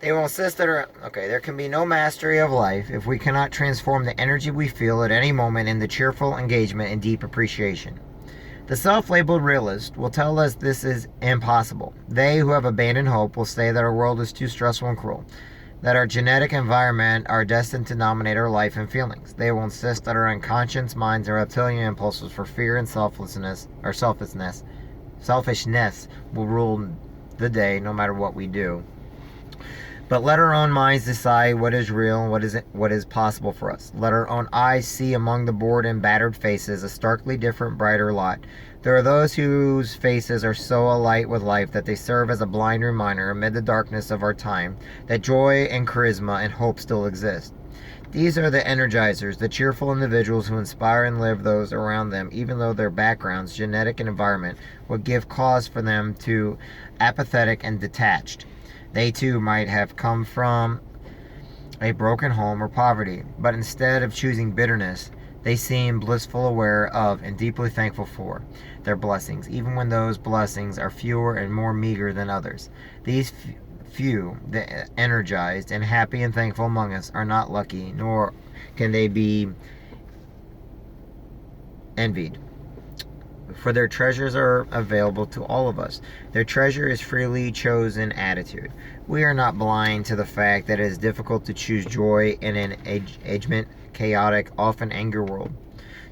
They will insist that there can be no mastery of life if we cannot transform the energy we feel at any moment into cheerful engagement and deep appreciation. The self-labeled realist will tell us this is impossible. They who have abandoned hope will say that our world is too stressful and cruel, that our genetic environment are destined to dominate our life and feelings. They will insist that our unconscious minds and reptilian impulses for fear and selfishness will rule the day no matter what we do. But let our own minds decide what is real and what is possible for us. Let our own eyes see among the bored and battered faces a starkly different, brighter lot. There are those whose faces are so alight with life that they serve as a blind reminder amid the darkness of our time that joy and charisma and hope still exist. These are the energizers, the cheerful individuals who inspire and live those around them, even though their backgrounds, genetic and environment, would give cause for them to apathetic and detached. They too might have come from a broken home or poverty, but instead of choosing bitterness, they seem blissful, aware of, and deeply thankful for their blessings, even when those blessings are fewer and more meager than others. These few, the energized and happy and thankful among us, are not lucky, nor can they be envied, for their treasures are available to all of us. Their treasure is freely chosen attitude. We are not blind to the fact that it is difficult to choose joy in an agement, chaotic, often angry world.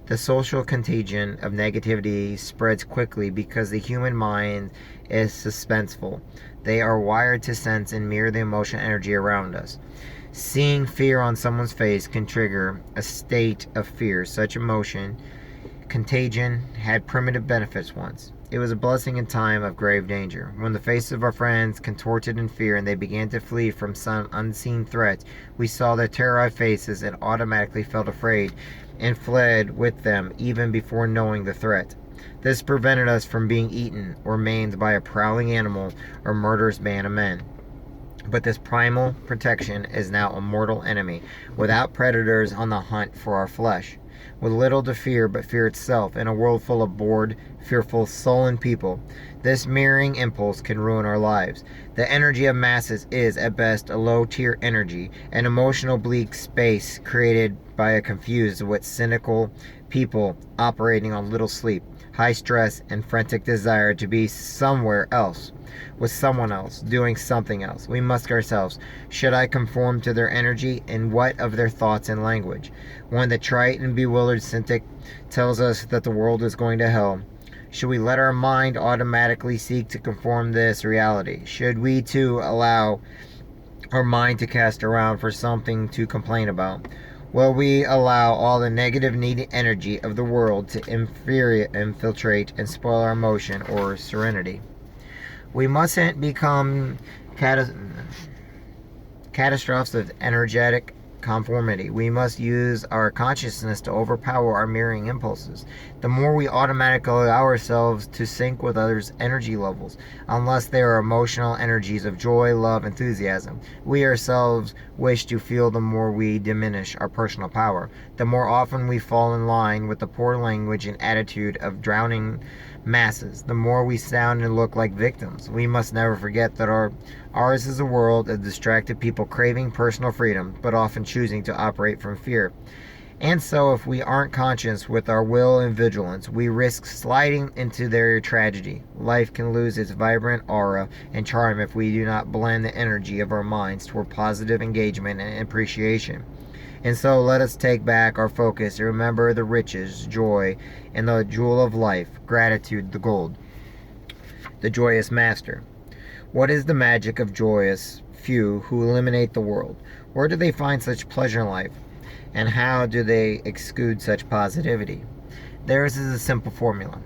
The social contagion of negativity spreads quickly because the human mind is suspenseful. They are wired to sense and mirror the emotional energy around us. Seeing fear on someone's face can trigger a state of fear. Such emotion contagion had primitive benefits once. It was a blessing in time of grave danger. When the faces of our friends contorted in fear and they began to flee from some unseen threat, we saw their terrorized faces and automatically felt afraid and fled with them even before knowing the threat. This prevented us from being eaten or maimed by a prowling animal or murderous band of men. But this primal protection is now a mortal enemy, without predators on the hunt for our flesh. With little to fear but fear itself, in a world full of bored, fearful, sullen people, this mirroring impulse can ruin our lives. The energy of masses is, at best, a low-tier energy, an emotional bleak space created by a confused, wit cynical people operating on little sleep, high stress, and frantic desire to be somewhere else, with someone else, doing something else. We must ask ourselves, should I conform to their energy, and what of their thoughts and language? When the trite and bewildered cynic tells us that the world is going to hell, should we let our mind automatically seek to conform this reality? Should we too allow our mind to cast around for something to complain about? Will we allow all the negative needy energy of the world to infiltrate and spoil our emotion or serenity? We mustn't become catastrophes of energetic conformity. We must use our consciousness to overpower our mirroring impulses. The more we automatically allow ourselves to sync with others' energy levels, unless they are emotional energies of joy, love, enthusiasm, we ourselves wish to feel, the more we diminish our personal power. The more often we fall in line with the poor language and attitude of drowning masses, the more we sound and look like victims. We must never forget that ours is a world of distracted people craving personal freedom, but often choosing to operate from fear. And so, if we aren't conscious with our will and vigilance, we risk sliding into their tragedy. Life can lose its vibrant aura and charm if we do not blend the energy of our minds toward positive engagement and appreciation. And so let us take back our focus and remember the riches, joy, and the jewel of life, gratitude, the gold, the joyous master. What is the magic of joyous few who illuminate the world? Where do they find such pleasure in life? And how do they exude such positivity? Theirs is a simple formula.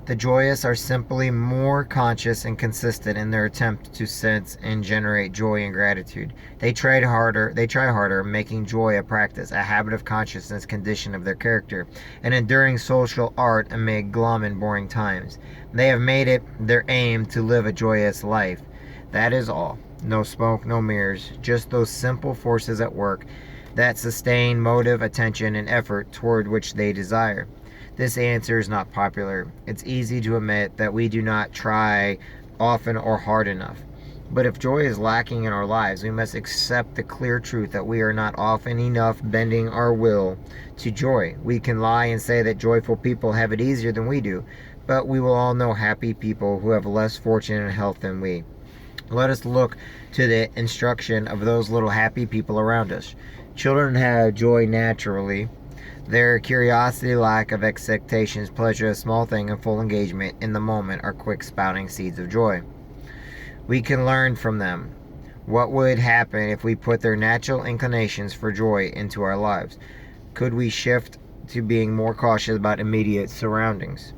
The joyous are simply more conscious and consistent in their attempt to sense and generate joy and gratitude. They try harder, making joy a practice, a habit of consciousness condition of their character, an enduring social art amid glum and boring times. They have made it their aim to live a joyous life. That is all. No smoke, no mirrors, just those simple forces at work that sustain motive, attention, and effort toward which they desire. This answer is not popular. It's easy to admit that we do not try often or hard enough. But if joy is lacking in our lives, we must accept the clear truth that we are not often enough bending our will to joy. We can lie and say that joyful people have it easier than we do, but we will all know happy people who have less fortune and health than we. Let us look to the instruction of those little happy people around us. Children have joy naturally. Their curiosity, lack of expectations, pleasure of small thing, and full engagement in the moment are quick spouting seeds of joy. We can learn from them. What would happen if we put their natural inclinations for joy into our lives? Could we shift to being more cautious about immediate surroundings?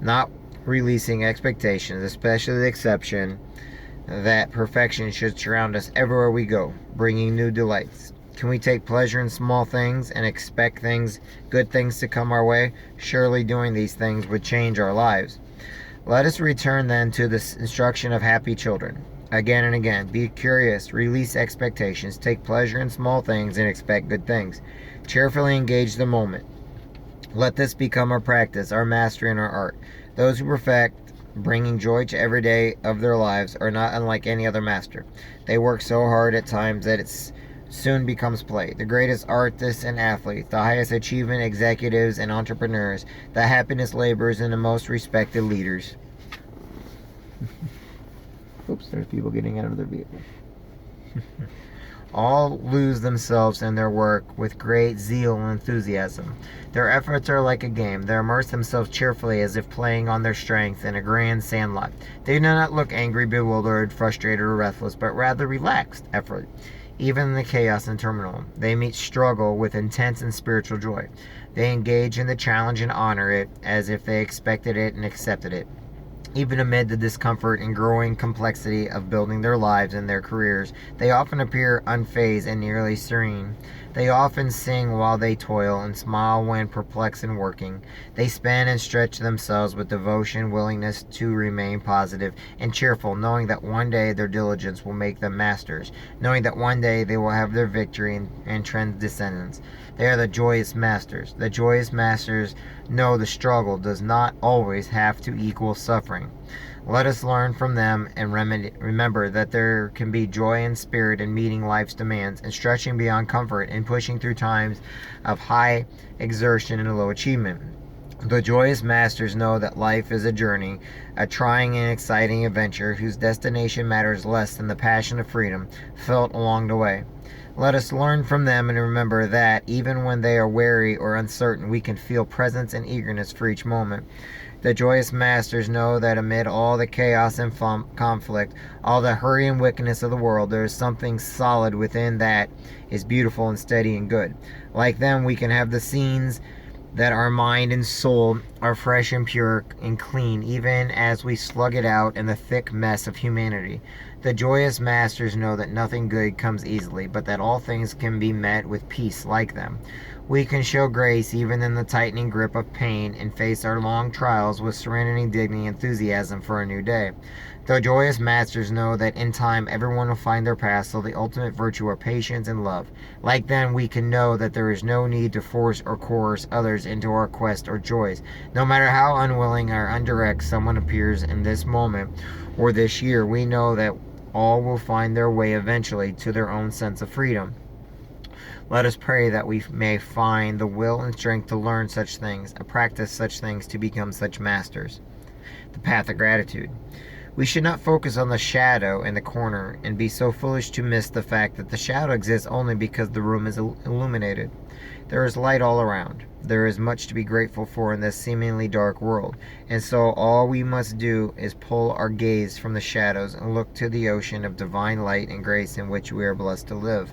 Not releasing expectations, especially the exception that perfection should surround us everywhere we go, bringing new delights. Can we take pleasure in small things and expect good things to come our way? Surely doing these things would change our lives. Let us return then to the instruction of happy children. Again and again, be curious, release expectations, take pleasure in small things, and expect good things. Cheerfully engage the moment. Let this become our practice, our mastery, and our art. Those who perfect bringing joy to every day of their lives are not unlike any other master. They work so hard at times that it soon becomes play. The greatest artists and athletes, the highest achievement executives and entrepreneurs, the happiness laborers, and the most respected leaders. Oops, there's people getting out of their vehicle. All lose themselves in their work with great zeal and enthusiasm. Their efforts are like a game. They immerse themselves cheerfully as if playing on their strength in a grand sandlot. They do not look angry, bewildered, frustrated, or restless, but rather relaxed effort. Even in the chaos and turmoil, they meet struggle with intense and spiritual joy. They engage in the challenge and honor it as if they expected it and accepted it. Even amid the discomfort and growing complexity of building their lives and their careers, they often appear unfazed and nearly serene. They often sing while they toil and smile when perplexed and working. They spend and stretch themselves with devotion, willingness to remain positive and cheerful, knowing that one day their diligence will make them masters, knowing that one day they will have their victory and transcendence. They are the joyous masters. The joyous masters know the struggle does not always have to equal suffering. Let us learn from them and remember that there can be joy and spirit in meeting life's demands and stretching beyond comfort and pushing through times of high exertion and low achievement. The joyous masters know that life is a journey, a trying and exciting adventure whose destination matters less than the passion of freedom felt along the way. Let us learn from them and remember that, even when they are weary or uncertain, we can feel presence and eagerness for each moment. The joyous masters know that amid all the chaos and conflict, all the hurry and wickedness of the world, there is something solid within that is beautiful and steady and good. Like them, we can have the scenes that our mind and soul are fresh and pure and clean, even as we slug it out in the thick mess of humanity. The joyous masters know that nothing good comes easily, but that all things can be met with peace like them. We can show grace even in the tightening grip of pain and face our long trials with serenity, dignity, and enthusiasm for a new day. The joyous masters know that in time everyone will find their path, so the ultimate virtue are patience and love. Like them, we can know that there is no need to force or coerce others into our quest or joys. No matter how unwilling or indirect someone appears in this moment or this year, we know that all will find their way eventually to their own sense of freedom. Let us pray that we may find the will and strength to learn such things, and practice such things to become such masters. The path of gratitude. We should not focus on the shadow in the corner and be so foolish to miss the fact that the shadow exists only because the room is illuminated. There is light all around. There is much to be grateful for in this seemingly dark world, and so all we must do is pull our gaze from the shadows and look to the ocean of divine light and grace in which we are blessed to live.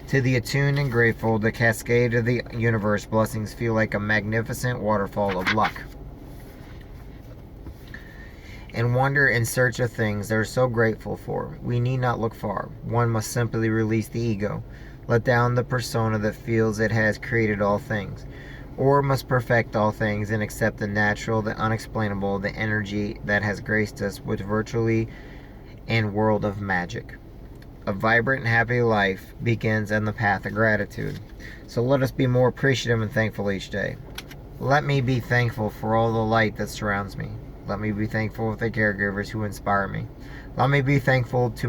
To the attuned and grateful, the cascade of the universe blessings feel like a magnificent waterfall of luck. And wander in search of things they are so grateful for. We need not look far. One must simply release the ego, let down the persona that feels it has created all things, or must perfect all things and accept the natural, the unexplainable, the energy that has graced us with virtually and world of magic. A vibrant and happy life begins on the path of gratitude. So let us be more appreciative and thankful each day. Let me be thankful for all the light that surrounds me. Let me be thankful for the caregivers who inspire me. Let me be thankful to